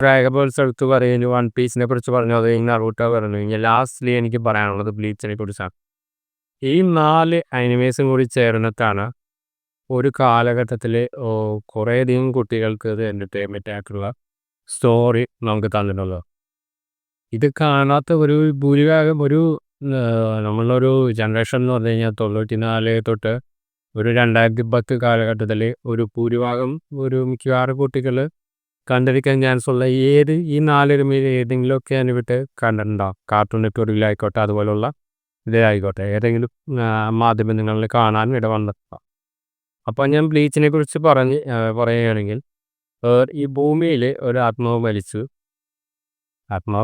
ഡ്രാഗബോൾസ് എടുത്ത് പറയുന്നു, വൺ പീസിനെ കുറിച്ച് പറഞ്ഞു, അത് കഴിഞ്ഞ് നറൂട്ടോ പറഞ്ഞു. ഇനി ലാസ്റ്റ്ലി എനിക്ക് പറയാനുള്ളത് ബ്ലീച്ചിനെ കുറിച്ചാണ്. ഈ 4 അനിമേസും കൂടി ചേർന്നിട്ടാണ് ഒരു കാലഘട്ടത്തിൽ കുറേയധികം കുട്ടികൾക്ക് ഇത് എൻ്റർടൈൻമെൻ്റ് ആയിട്ടുള്ള സ്റ്റോറി നമുക്ക് തന്നിട്ടുള്ളത്. ഇത് കാണാത്ത ഒരു ഭൂരിഭാഗം നമ്മളൊരു ജനറേഷൻ എന്ന് പറഞ്ഞു കഴിഞ്ഞാൽ 94 തൊട്ട് ഒരു 2010 കാലഘട്ടത്തിൽ ഒരു ഭൂരിഭാഗം മിക്കവാറും കുട്ടികൾ കണ്ടിരിക്കാൻ ചാൻസുള്ള ഈ 4 അനിമയിൽ ഏതെങ്കിലുമൊക്കെ അനുവിട്ട് കണ്ടിട്ടുണ്ടാവും. കാർട്ടൂൺ നെറ്റ്വർക്കിലായിക്കോട്ടെ, അതുപോലുള്ള ഇതായിക്കോട്ടെ, ഏതെങ്കിലും മാധ്യമങ്ങളിൽ കാണാൻ ഇടവന്നിട്ടുണ്ടാവും. അപ്പോൾ ഞാൻ ബ്ലീച്ചിനെ കുറിച്ച് പറയുകയാണെങ്കിൽ, ഈ ഭൂമിയിൽ ഒരു ആത്മാവ്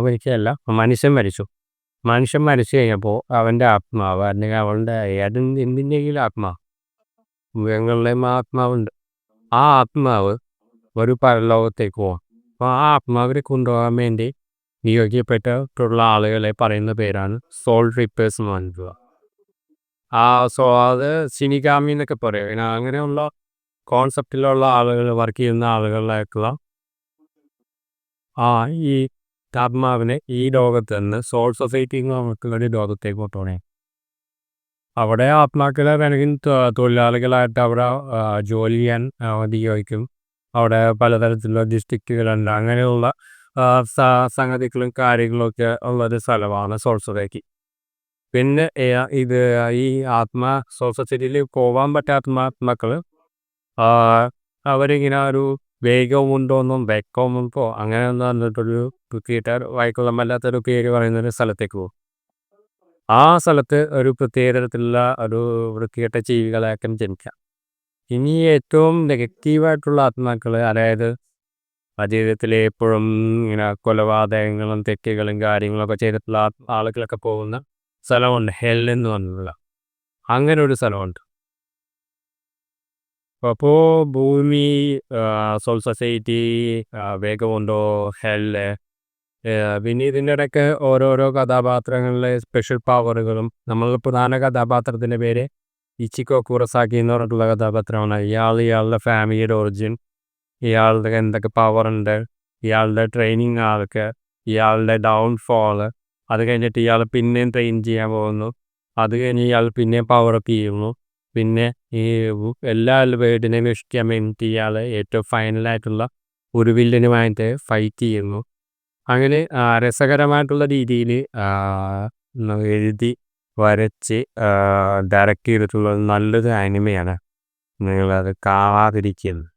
മരിക്കുകയല്ല, മനുഷ്യൻ മരിച്ചു കഴിഞ്ഞപ്പോൾ അവൻ്റെ ആത്മാവ് അല്ലെങ്കിൽ അവളുടെ എന്തിൻ്റെയെങ്കിലും ആത്മാവ്, മൃഗങ്ങളുടെയും ആത്മാവുണ്ട്, ആ ആത്മാവ് ഒരു പരലോകത്തേക്ക് പോകും. അപ്പോൾ ആ ആത്മാവിനെ കൊണ്ടുപോകാൻ വേണ്ടി നിയോഗിക്കപ്പെട്ടിട്ടുള്ള ആളുകളെ പറയുന്ന പേരാണ് സോൾ റിപ്പേഴ്സ് എന്ന് പറഞ്ഞിട്ടുള്ള. അത് സിനിഗാമി എന്നൊക്കെ പറയും. പിന്നെ അങ്ങനെയുള്ള കോൺസെപ്റ്റിലുള്ള ആളുകൾ, വർക്ക് ചെയ്യുന്ന ആളുകളിലേക്കുള്ള ഈ ആത്മാവിനെ ഈ ലോകത്ത് നിന്ന് സോൾ സൊസൈറ്റി നമുക്കുള്ള ലോകത്തേക്ക് കൊണ്ടുപോകണേ. അവിടെ ആത്മാക്കളെ വേണമെങ്കിൽ തൊഴിലാളികളായിട്ട് അവിടെ ജോലി ചെയ്യാൻ നിയോഗിക്കും. അവിടെ പലതരത്തിലുള്ള ഡിസ്ട്രിക്റ്റുകളുണ്ട്. അങ്ങനെയുള്ള സംഗതികളും കാര്യങ്ങളൊക്കെ ഉള്ളൊരു സ്ഥലമാണ് സോൾ സൊസൈറ്റി. പിന്നെ ഈ സോൾ സൊസൈറ്റിയിൽ പോകാൻ പറ്റാത്ത ആത്മാക്കൾ അവരിങ്ങനെ ഒരു വേഗമുണ്ടോന്നും വെക്കോമുണ്ടോ അങ്ങനെ ഒന്നും പറഞ്ഞിട്ടൊരു വായിക്കൊള്ളാമല്ലാത്തൊരു പേര് പറയുന്നൊരു സ്ഥലത്തേക്ക് പോകും. ആ സ്ഥലത്ത് ഒരു പ്രത്യേക തരത്തിലുള്ള ഒരു വൃത്തികെട്ട ജീവികളായിരിക്കും ജനിക്കാം. ഇനി ഏറ്റവും നെഗറ്റീവായിട്ടുള്ള ആത്മാക്കൾ, അതായത് ജീവിതത്തിൽ എപ്പോഴും ഇങ്ങനെ കൊലപാതകങ്ങളും തെറ്റുകളും കാര്യങ്ങളൊക്കെ ചെയ്തിട്ടുള്ള ആളുകളൊക്കെ പോകുന്ന സ്ഥലമുണ്ട്, ഹെൽ എന്ന് പറഞ്ഞിട്ടുള്ള അങ്ങനെ ഒരു സ്ഥലമുണ്ട്. അപ്പോൾ ഭൂമി, സോൾ സൊസൈറ്റി, വേഗമുണ്ടോ, ഹെല്ല്, പിന്നെ ഇതിൻ്റെ ഇടയ്ക്ക് ഓരോരോ കഥാപാത്രങ്ങളിലെ സ്പെഷ്യൽ പവറുകളും. നമ്മൾ പ്രധാന കഥാപാത്രത്തിൻ്റെ പേര് ഇച്ചിക്കോ കുറസാക്കി എന്ന് പറഞ്ഞിട്ടുള്ള കഥാപാത്രമാണ്. ഇയാളുടെ ഫാമിലിയുടെ ഒറിജിൻ, ഇയാളുടെ എന്തൊക്കെ പവറുണ്ട്, ഇയാളുടെ ട്രെയിനിങ് ഇയാളുടെ ഡൗൺഫോള്, അത് കഴിഞ്ഞിട്ട് ഇയാൾ പിന്നെയും ട്രെയിൻ ചെയ്യാൻ പോകുന്നു, അത് കഴിഞ്ഞ് ഇയാൾ പിന്നെയും പവറപ്പ് ചെയ്യുന്നു, പിന്നെ ഈ എല്ലാ വേർഡിനെയും രക്ഷിക്കാൻ വേണ്ടിയിട്ട് ഇയാൾ ഏറ്റവും ഫൈനലായിട്ടുള്ള ഒരു വില്ലനുമായിട്ട് ഫൈറ്റ് ചെയ്യുന്നു. അങ്ങനെ രസകരമായിട്ടുള്ള രീതിയിൽ എഴുതി വരച്ച് ഡയറക്റ്റ് ചെയ്തിട്ടുള്ള നല്ലൊരു അനിമയാണ്. നിങ്ങളത് കാണാതിരിക്കുന്നത്.